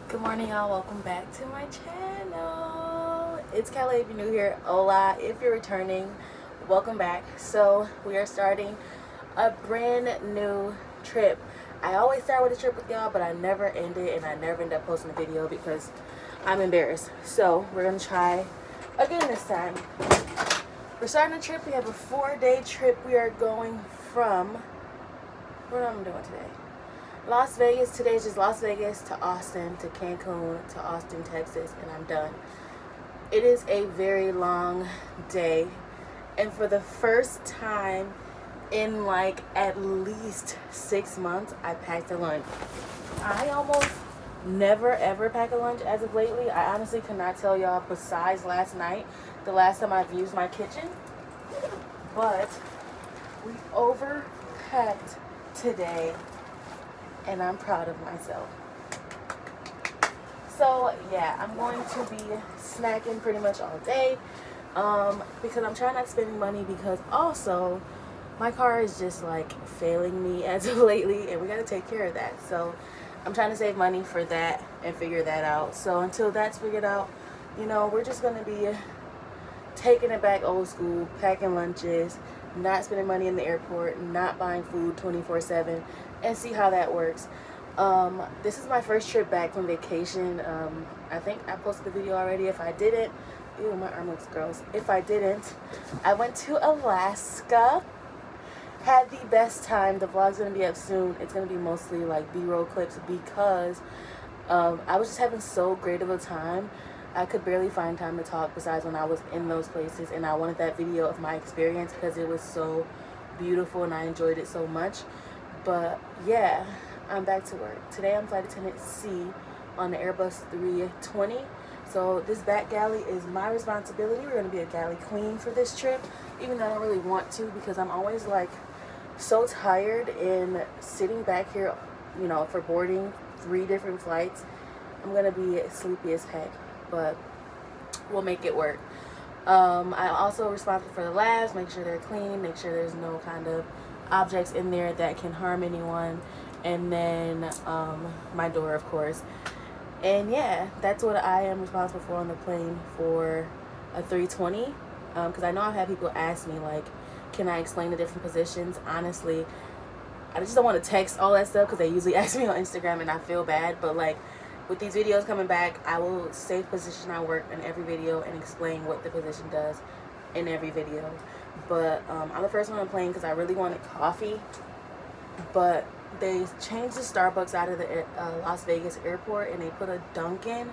Good morning, y'all. Welcome back to my channel. It's Kelly if you're new here. Hola if you're returning. Welcome back. So we are starting a brand new trip. I always start with a trip with y'all, but I never end it, and I never end up posting a video because I'm embarrassed. So we're gonna try again this time. We're starting a trip. We have a 4-day trip. We are going from, what am I doing today? Las Vegas. Today's just Las Vegas to Austin to Cancun to Austin, Texas, and I'm done. It is a very long day, and for the first time in like at least 6 months, I packed a lunch. I almost never ever pack a lunch as of lately. I honestly cannot tell y'all, besides last night, the last time I've used my kitchen, but we overpacked today, and I'm proud of myself. So yeah, I'm going to be snacking pretty much all day because I'm trying not to spend money, because also my car is just like failing me as of lately, and we got to take care of that. So I'm trying to save money for that and figure that out. So until that's figured out, you know, we're just going to be taking it back old school, packing lunches, not spending money in the airport, not buying food 24/7, and see how that works. This is my first trip back from vacation. I think I posted the video already. If I didn't, ew, my arm looks gross. If I didn't, I went to Alaska. Had the best time. The vlog's gonna be up soon. It's gonna be mostly like B-roll clips because I was just having so great of a time. I could barely find time to talk besides when I was in those places, and I wanted that video of my experience because it was so beautiful and I enjoyed it so much. But yeah, I'm back to work. Today I'm flight attendant C on the Airbus 320. So this back galley is my responsibility. We're gonna be a galley queen for this trip, even though I don't really want to, because I'm always like so tired in sitting back here, you know, for boarding 3 different flights. I'm gonna be sleepy as heck, but we'll make it work. I'm also responsible for the labs, make sure they're clean, make sure there's no kind of objects in there that can harm anyone, and then my door, of course. And yeah, that's what I am responsible for on the plane for a 320, because I know I've had people ask me like, can I explain the different positions? Honestly, I just don't want to text all that stuff because they usually ask me on Instagram and I feel bad. But like with these videos coming back, I will say the position I work in every video and explain what the position does in every video. But I'm the first one on the plane because I really wanted coffee, but they changed the Starbucks out of the Las Vegas airport and they put a Dunkin'.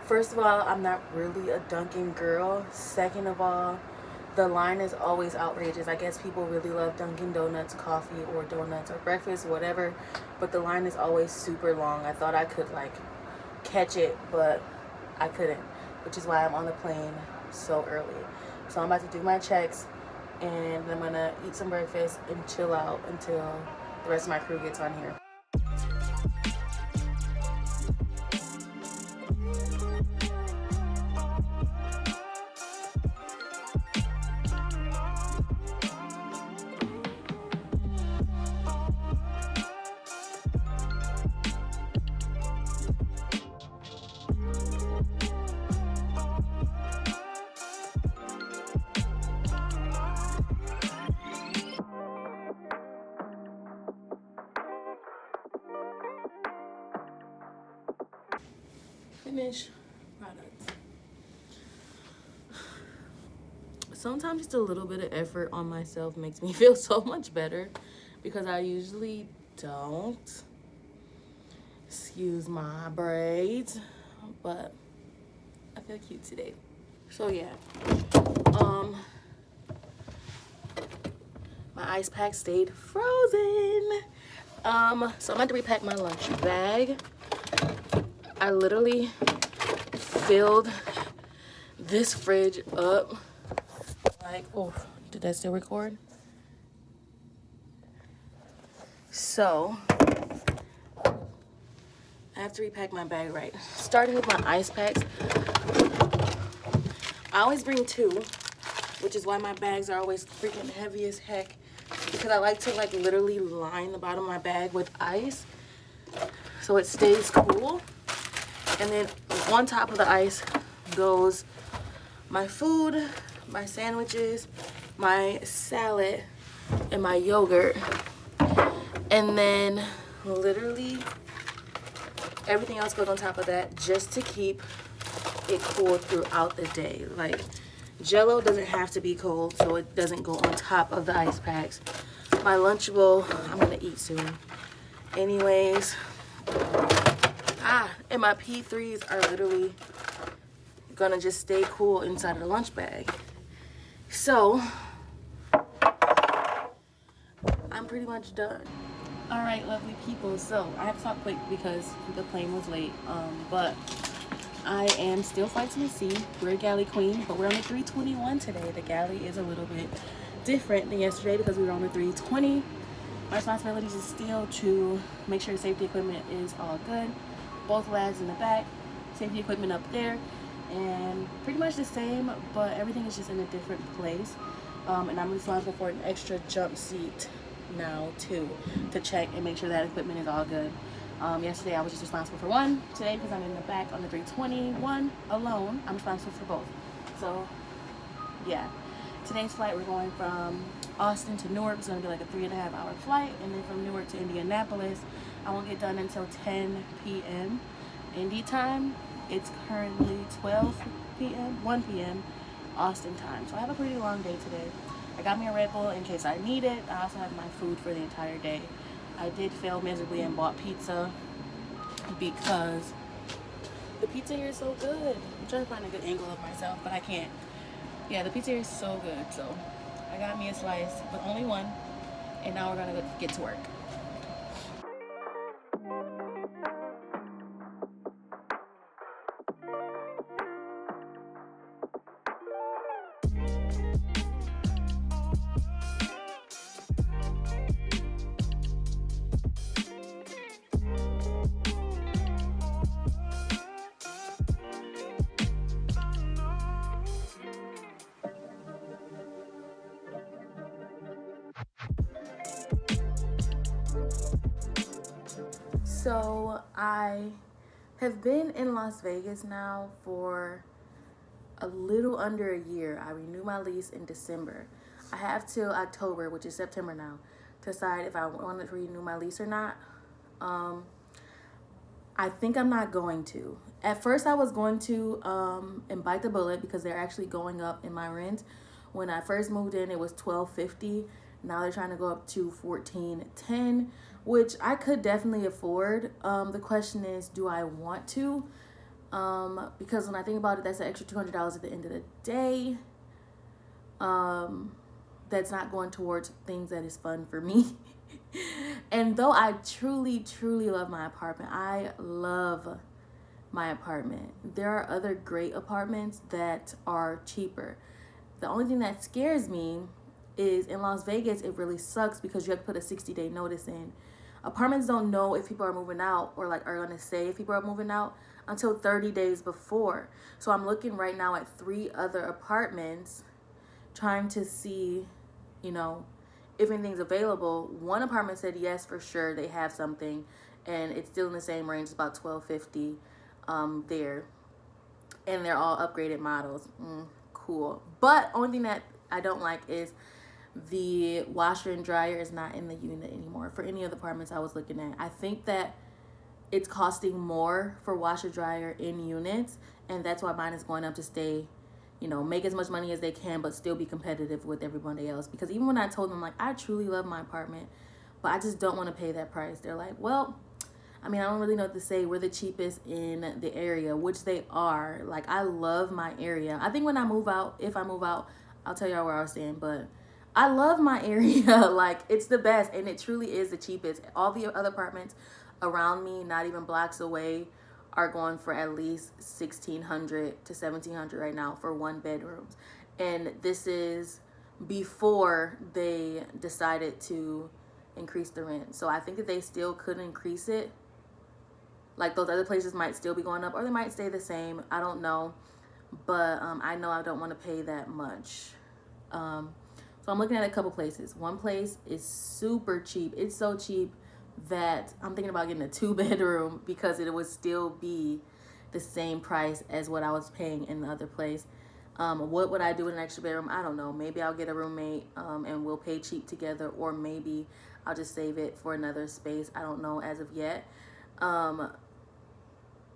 First of all, I'm not really a Dunkin' girl. Second of all, the line is always outrageous. I guess people really love Dunkin' Donuts coffee or donuts or breakfast, whatever, but the line is always super long. I thought I could like catch it, but I couldn't, which is why I'm on the plane so early. So I'm about to do my checks, and I'm gonna eat some breakfast and chill out until the rest of my crew gets on here. Finish product. Sometimes just a little bit of effort on myself makes me feel so much better, because I usually don't. Excuse my braids, but I feel cute today. So yeah, my ice pack stayed frozen. So I'm about to repack my lunch bag. I literally filled this fridge up. Like, oh, did that still record? So I have to repack my bag right. Starting with my ice packs. I always bring 2, which is why my bags are always freaking heavy as heck, because I like to like literally line the bottom of my bag with ice so it stays cool. And then on top of the ice goes my food, my sandwiches, my salad, and my yogurt. And then literally everything else goes on top of that just to keep it cool throughout the day. Like, Jello doesn't have to be cold, so it doesn't go on top of the ice packs. My Lunchable, I'm gonna eat soon. Anyways, and my P3s are literally gonna just stay cool inside of the lunch bag. So, I'm pretty much done. All right, lovely people. So, I have to talk quick because the plane was late, but I am still Flight Tennessee. We're a galley queen, but we're on the 321 today. The galley is a little bit different than yesterday because we were on the 320. My responsibilities is still to make sure the safety equipment is all good. Both lads in the back, safety equipment up there, and pretty much the same, but everything is just in a different place. And I'm responsible for an extra jump seat now too, to check and make sure that equipment is all good. Yesterday I was just responsible for one. Today, because I'm in the back on the 321 alone, I'm responsible for both. So yeah, today's flight, we're going from Austin to Newark. It's going to be like a 3.5-hour flight, and then from Newark to Indianapolis. I won't get done until 10 p.m. Indy time. It's currently 12 p.m., 1 p.m. Austin time. So I have a pretty long day today. I got me a Red Bull in case I need it. I also have my food for the entire day. I did fail miserably and bought pizza because the pizza here is so good. I'm trying to find a good angle of myself, but I can't. Yeah, the pizza here is so good. So I got me a slice, but only one. And now we're gonna get to work. So I have been in Las Vegas now for a little under a year. I renewed my lease in December. I have till October, which is September now, to decide if I want to renew my lease or not. I think I'm not going to. At first I was going to and bite the bullet because they're actually going up in my rent. When I first moved in, it was $1,250. Now they're trying to go up to $1,410, which I could definitely afford. The question is, do I want to? Because when I think about it, that's an extra $200 at the end of the day. That's not going towards things that is fun for me. And though I truly, truly love my apartment, I love my apartment. There are other great apartments that are cheaper. The only thing that scares me is in Las Vegas, it really sucks because you have to put a 60-day notice in. Apartments don't know if people are moving out or like are gonna say if people are moving out until 30 days before. So I'm looking right now at 3 other apartments trying to see, you know, if anything's available. One apartment said yes, for sure, they have something, and it's still in the same range, about $1,250 there, and they're all upgraded models. Cool. But only thing that I don't like is the washer and dryer is not in the unit anymore for any of the apartments I was looking at. I think that it's costing more for washer dryer in units, and that's why mine is going up to stay, you know, make as much money as they can but still be competitive with everybody else. Because even when I told them, like, I truly love my apartment, but I just don't want to pay that price, they're like, well, I mean, I don't really know what to say. We're the cheapest in the area, which they are. Like, I love my area. I think when I move out, if I move out, I'll tell y'all where I was staying, but I love my area. Like, it's the best, and it truly is the cheapest. All the other apartments around me, not even blocks away, are going for at least $1,600 to $1,700 right now for 1 bedrooms. And this is before they decided to increase the rent. So I think that they still could increase it. Like, those other places might still be going up, or they might stay the same. I don't know. But I know I don't want to pay that much. So I'm looking at a couple places. One place is super cheap. It's so cheap that I'm thinking about getting a 2-bedroom because it would still be the same price as what I was paying in the other place. What would I do in an extra bedroom? I don't know. Maybe I'll get a roommate and we'll pay cheap together, or maybe I'll just save it for another space. I don't know as of yet. But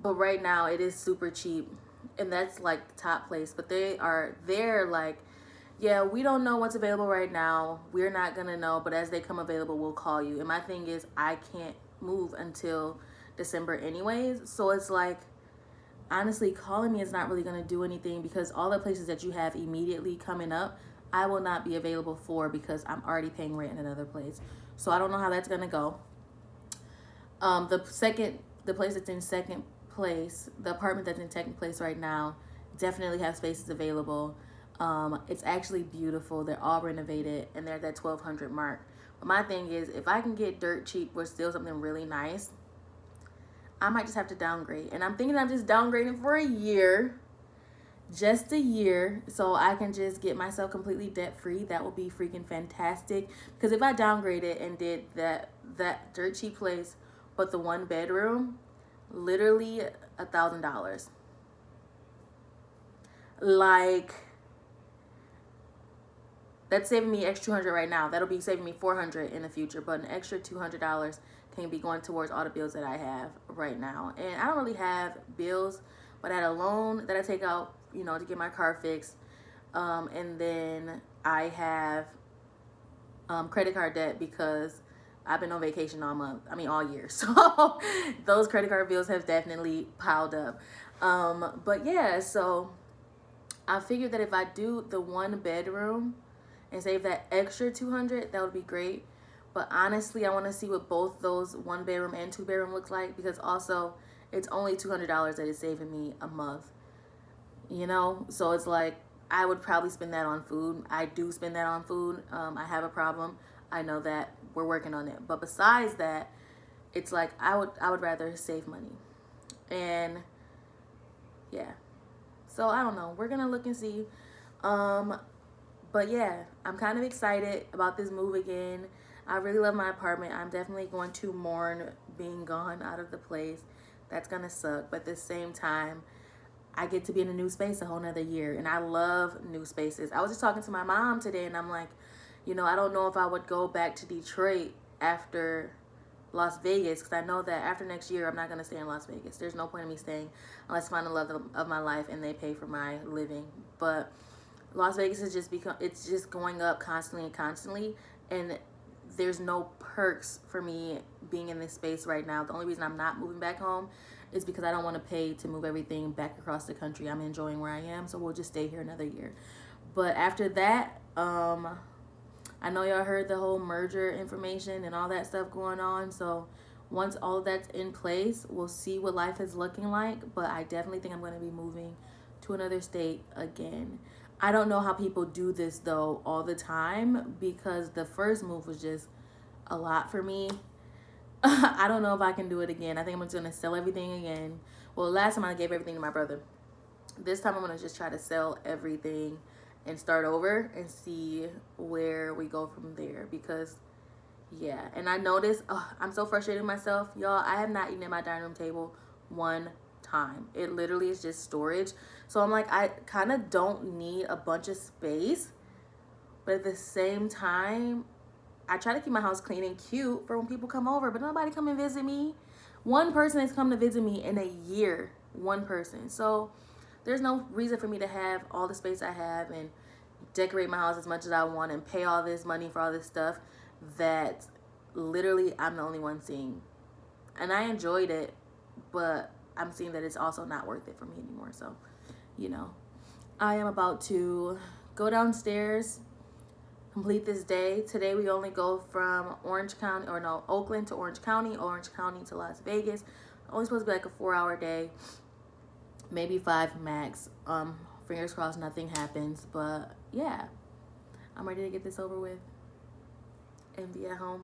right now it is super cheap, and that's like the top place. But they're like, yeah, we don't know what's available right now. We're not gonna know, but as they come available, we'll call you. And my thing is, I can't move until December anyways. So it's like, honestly, calling me is not really going to do anything, because all the places that you have immediately coming up, I will not be available for, because I'm already paying rent in another place. So I don't know how that's going to go. The place that's in second place, the apartment that's in second place right now, definitely have spaces available. It's actually beautiful. They're all renovated, and they're at that 1,200 mark. But my thing is, if I can get dirt cheap or still something really nice, I might just have to downgrade. And I'm thinking I'm just downgrading for a year. Just a year. So I can just get myself completely debt free. That would be freaking fantastic. Because if I downgraded and did that dirt cheap place, but the 1 bedroom, literally $1,000. Like, that's saving me extra $200 right now. That'll be saving me $400 in the future. But an extra $200 can be going towards all the bills that I have right now. And I don't really have bills, but I had a loan that I take out, to get my car fixed. And then I have credit card debt, because I've been on vacation all year. So those credit card bills have definitely piled up. But yeah, so I figured that if I do the 1 bedroom and save that extra $200, that would be great. But honestly, I want to see what both those 1 bedroom and 2 bedroom looks like, because also it's only $200 that is saving me a month, so it's like, I would probably spend that on food. I do spend that on food. I have a problem. I know that. We're working on it. But besides that, it's like, I would rather save money. And yeah, so I don't know, we're gonna look and see. But yeah, I'm kind of excited about this move again. I really love my apartment. I'm definitely going to mourn being gone out of the place. That's gonna suck. But at the same time, I get to be in a new space a whole nother year. And I love new spaces. I was just talking to my mom today, and I'm like, I don't know if I would go back to Detroit after Las Vegas, because I know that after next year, I'm not going to stay in Las Vegas. There's no point in me staying unless I find the love of my life and they pay for my living. But Las Vegas is it's just going up constantly, and there's no perks for me being in this space right now. The only reason I'm not moving back home is because I don't want to pay to move everything back across the country. I'm enjoying where I am, so we'll just stay here another year. But after that, I know y'all heard the whole merger information and all that stuff going on. So once all of that's in place, we'll see what life is looking like. But I definitely think I'm going to be moving to another state again. I don't know how people do this though all the time, because the first move was just a lot for me. I don't know if I can do it again. I think I'm just going to sell everything again. Well, last time I gave everything to my brother. This time I'm going to just try to sell everything and start over and see where we go from there. Because yeah, and I noticed, I'm so frustrated with myself, y'all. I have not eaten at my dining room table one time. It literally is just storage. So I'm like, I kind of don't need a bunch of space, but at the same time, I try to keep my house clean and cute for when people come over, but nobody come and visit me. One person has come to visit me in a year. One person. So there's no reason for me to have all the space I have and decorate my house as much as I want and pay all this money for all this stuff that literally I'm the only one seeing. And I enjoyed it, but I'm seeing that it's also not worth it for me anymore. So, I am about to go downstairs, complete this day. Today we only go from Oakland to Orange County to Las Vegas. Only supposed to be like a 4-hour day, maybe 5 max. Fingers crossed nothing happens, but yeah, I'm ready to get this over with and be at home.